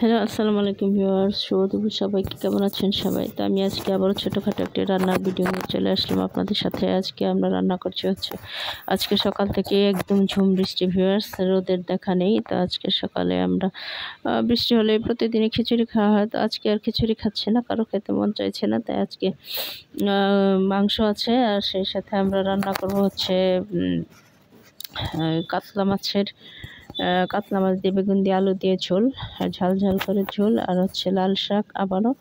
Hello, আসসালামু আলাইকুম viewers. শুভ দুপুর সবাইকে, কেমন আছেন সবাই? তো আমি আজকে আবারও ছোটোখাটো একটি রান্নার ভিডিও নিয়ে চলে আসলাম আপনাদের সাথে। আজকে আমরা রান্না করছি আজকে সকাল থেকে একদম ঝুম বৃষ্টি ভিউয়ার্স, রোদের দেখা নেই। তো আজকে সকালে আমরা বৃষ্টি হলে প্রতিদিনই খিচুড়ি খাওয়া হয়, তো আজকে আর খিচুড়ি খাচ্ছে না, কারো খেতে মন চাইছে না, তাই আজকে মাংস আছে। আর সেই সাথে আমরা রান্না করব কাতলা মাছ দিয়ে বেগুন দিয়ে আলু দিয়ে ঝোল, ঝাল ঝাল করে ঝোল, আর লাল শাক আবারও,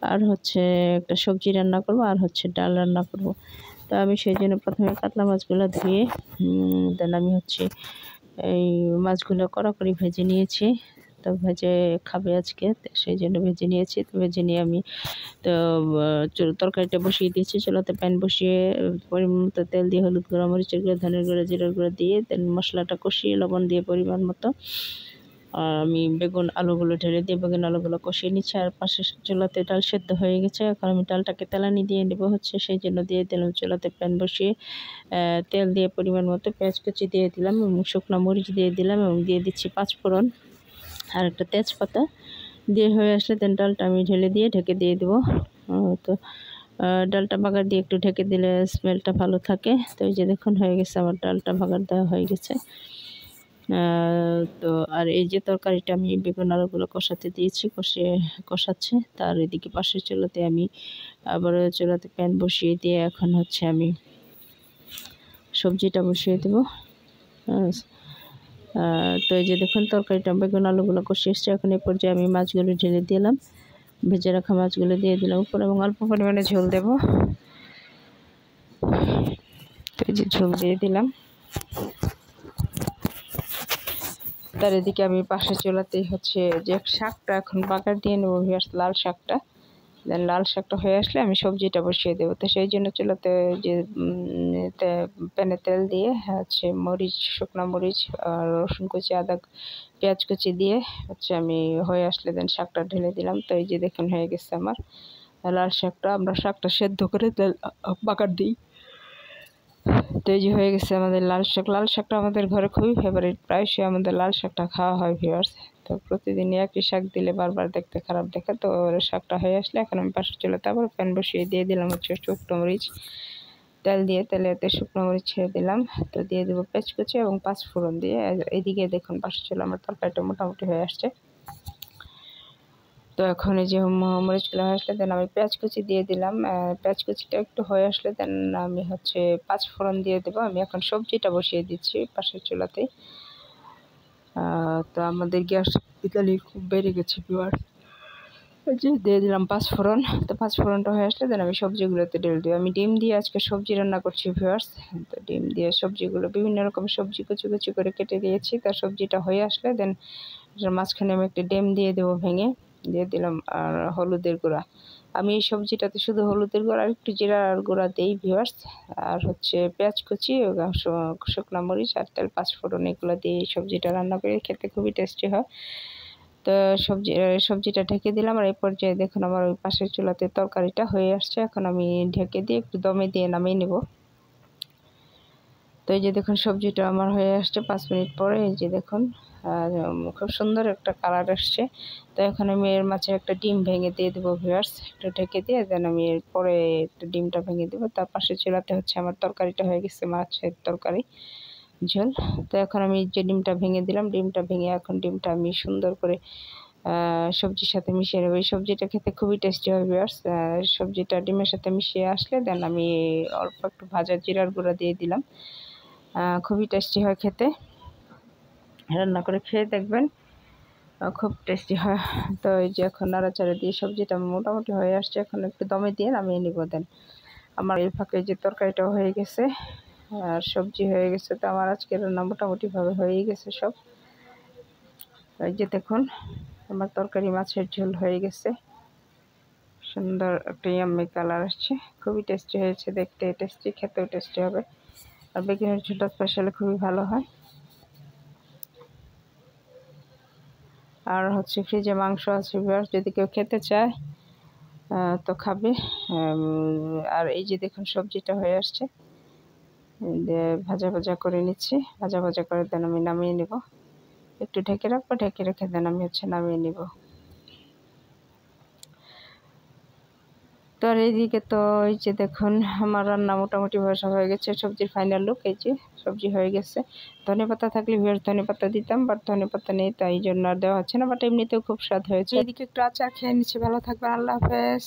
আর একটা সবজি রান্না করব, আর ডাল রান্না করব। তো আমি সেই জন্য প্রথমে কাতলা মাছগুলো ধুয়ে দেন আমি এই মাছগুলো কড়াকড়ি ভেজে নিয়েছি। তো ভেজে খাবে আজকে, সেই জন্য ভেজে নিয়েছি। তো ভেজে নিয়ে আমি তরকারিটা বসিয়ে দিয়েছি। চুলাতে প্যান বসিয়ে পরিমাণ মতো তেল দিয়ে হলুদ গুঁড়া, মরিচের গুঁড়া, ধনের গুঁড়া, জিরার গুঁড়া দিয়ে তেল মশলাটা কষিয়ে লবণ দিয়ে পরিমাণ মতো আর আমি বেগুন আলুগুলো ঢেলে দিয়ে বেগুন আলুগুলো কষিয়ে নিচ্ছি। আর পাশে চুলাতে ডাল সেদ্ধ হয়ে গেছে, এখন আমি ডালটাকে তেলানি দিয়ে নেব সেই জন্য দিয়ে দিলাম। চুলাতে প্যান বসিয়ে তেল দিয়ে পরিমাণ মতো পেঁয়াজ কুচি দিয়ে দিলাম এবং শুকনো মরিচ দিয়ে দিলাম এবং দিয়ে দিচ্ছি পাঁচফোড়ন আর একটা তেজপাতা দিয়ে হয়ে আসলে দেন ডালটা আমি ঢেলে দিয়ে ঢেকে দিয়ে দেবো। তো ডালটা বাগার দিয়ে একটু ঢেকে দিলে স্মেলটা ভালো থাকে। তো এই যে দেখুন হয়ে গেছে, আমার ডালটা বাগার দেওয়া হয়ে গেছে। তো আর এই যে তরকারিটা আমি বেগুন আলুগুলো কষাতে দিয়েছি, কষাচ্ছে। তার এদিকে পাশের চুলাতে আমি আবার চুলাতে প্যান বসিয়ে দিয়ে এখন আমি সবজিটা বসিয়ে দেবো। তো এই যে দেখুন তরকারিটা বেগুন আলুগুলো কষে এসছে। এখন এই পর্যায়ে আমি মাছগুলো ঢেলে দিলাম, ভেজে রাখা মাছগুলো দিয়ে দিলাম উপর এবং অল্প পরিমাণে ঝোল দেব। তো এই যে ঝোল দিয়ে দিলাম। তার এদিকে আমি পাশের চুলাতেই যে শাকটা এখন বাগার দিয়ে নেবো, লাল শাকটা। দেন লাল শাকটা হয়ে আসলে আমি সবজিটা বসিয়ে দেবো। তো সেই জন্য চুলাতে যে প্যানে তেল দিয়ে মরিচ, শুকনো মরিচ আর রসুন কুচি, আদা, পেঁয়াজ কুচি দিয়ে আমি হয়ে আসলে দেন শাকটা ঢেলে দিলাম। তো এই যে দেখুন হয়ে গেছে আমার লাল শাকটা। আমরা শাকটা সেদ্ধ করে তেল বাগার দিই। তো এই যে হয়ে গেছে আমাদের লাল শাক। লাল শাকটা আমাদের ঘরে খুবই ফেভারিট, প্রায়শই আমাদের লাল শাকটা খাওয়া হয় ভিউয়ার্স। তো প্রতিদিন একই শাক দিলে বারবার দেখতে খারাপ দেখে। তো শাকটা হয়ে আসলে এখন আমি পাশের চুলাতে আবার প্যান বসিয়ে দিয়ে দিলাম শুকনো মরিচ, তেল দিয়ে তেলেতে শুকনো মরিচ ছেড়ে দিলাম। তো দিয়ে দেবো পেঁয়াজ কুচি এবং পাঁচফোড়ন দিয়ে। এইদিকে দেখুন পাশের চুলা আমার তরকারিটা মোটামুটি হয়ে আসছে। তো এখন এই যে মরিচগুলো হয়ে আসলে দেন আমি পেঁয়াজ কুচি দিয়ে দিলাম। পেঁয়াজ কুচিটা একটু হয়ে আসলে দেন আমি পাঁচফোড়ন দিয়ে দেবো। আমি এখন সবজিটা বসিয়ে দিচ্ছি পাশের চুলাতেই। তো আমাদের গ্যাস ইতালি খুব বেড়ে গেছে ভিউয়ার্স। যে দিয়ে দিলাম পাঁচফোড়ন। তো পাঁচফোড়নটা হয়ে আসলে দেন আমি সবজিগুলোতে ঢেলে দিই। আমি ডিম দিয়ে আজকে সবজি রান্না করছি ভিউয়ার্স। তো ডিম দিয়ে সবজিগুলো বিভিন্ন রকম সবজি কুচি কুচি করে কেটে দিয়েছি। তার সবজিটা হয়ে আসলে দেন মাঝখানে আমি একটা ডিম দিয়ে দেবো ভেঙে, দিয়ে দিলাম। আর হলুদের গুঁড়া, আমি এই সবজিটাতে শুধু হলুদের গুঁড়া আর একটু জিরার গুঁড়া দিই ভিউয়ার্স। আর পেঁয়াজ কুচি, শুকনো মরিচ আর তেল, পাঁচফোড়ন এগুলো দিয়ে এই সবজিটা রান্না করে খেতে খুবই টেস্টি হয়। তো সবজিটা ঢেকে দিলাম। আর এই পর্যায়ে দেখুন আমার ওই পাশের চুলাতে তরকারিটা হয়ে আসছে। এখন আমি ঢেকে দিয়ে একটু দমে দিয়ে নামিয়ে নেব। তো এই যে দেখুন সবজিটা আমার হয়ে আসছে 5 মিনিট পরে। এই যে দেখুন খুব সুন্দর একটা কালার আসছে। তো এখন আমি এর মাঝে একটা ডিম ভেঙে দিয়ে দেবো ভিউয়ার্স। একটু ঢেকে দিয়ে দেন আমি এরপরে একটা ডিমটা ভেঙে দেবো। তার পাশে চুলাতে আমার তরকারিটা হয়ে গেছে, মাছের তরকারি ঝোল। তো এখন আমি যে ডিমটা ভেঙে দিলাম, ডিমটা ভেঙে এখন ডিমটা আমি সুন্দর করে সবজির সাথে মিশিয়ে নেব। এই সবজিটা খেতে খুবই টেস্টি হয় ভিউয়ার্স। সবজিটা ডিমের সাথে মিশিয়ে আসলে দেন আমি অল্প একটু ভাজা জিরার গুঁড়া দিয়ে দিলাম। খুবই টেস্টি হয় খেতে, রান্না করে খেয়ে দেখবেন, খুব টেস্টি হয়। তো এই যে এখন নাড়াচাড়া দিয়ে সবজিটা মোটামুটি হয়ে আসছে, এখন একটু দমে দিয়ে নামিয়ে নিব। দেন আমার এই ফাঁকে যে তরকারিটাও হয়ে গেছে আর সবজি হয়ে গেছে। তো আমার আজকের রান্না মোটামুটিভাবে হয়েই গেছে সব। এই যে দেখুন আমার তরকারি মাছের ঝোল হয়ে গেছে, সুন্দর একটা ইয়াম্মি কালার আসছে, খুবই টেস্টি হয়েছে, দেখতে টেস্টি, খেতেও টেস্টি হবে। আর বেগুনের ঝোলটা স্পেশালি খুবই ভালো হয়। আর ফ্রিজে মাংস আছে ভিউয়ার্স, যদি কেউ খেতে চায় তো খাবে। আর এই যে দেখুন সবজিটা হয়ে আসছে, ভাজা ভাজা করে নিচ্ছি। ভাজা ভাজা করে দেন আমি নামিয়ে নেব। একটু ঢেকে রাখবো, ঢেকে রেখে দেন আমি নামিয়ে নেব। তো আর এইদিকে তো এই যে দেখুন আমার রান্না মোটামুটি ভাষা হয়ে গেছে, সবজির ফাইনাল লুক। এই যে সবজি হয়ে গেছে। ধনেপাতা থাকলে ভিউয়ার্স ধনেপাতা দিতাম, বাট ধনেপাতা নেই, তাই জন্য আর দেওয়া হচ্ছে না, বাট এমনিতেও খুব স্বাদ হয়েছে। এইদিকে একটু আচার খেয়ে নিচ্ছি। ভালো থাকবেন, আল্লাহ হাফেজ।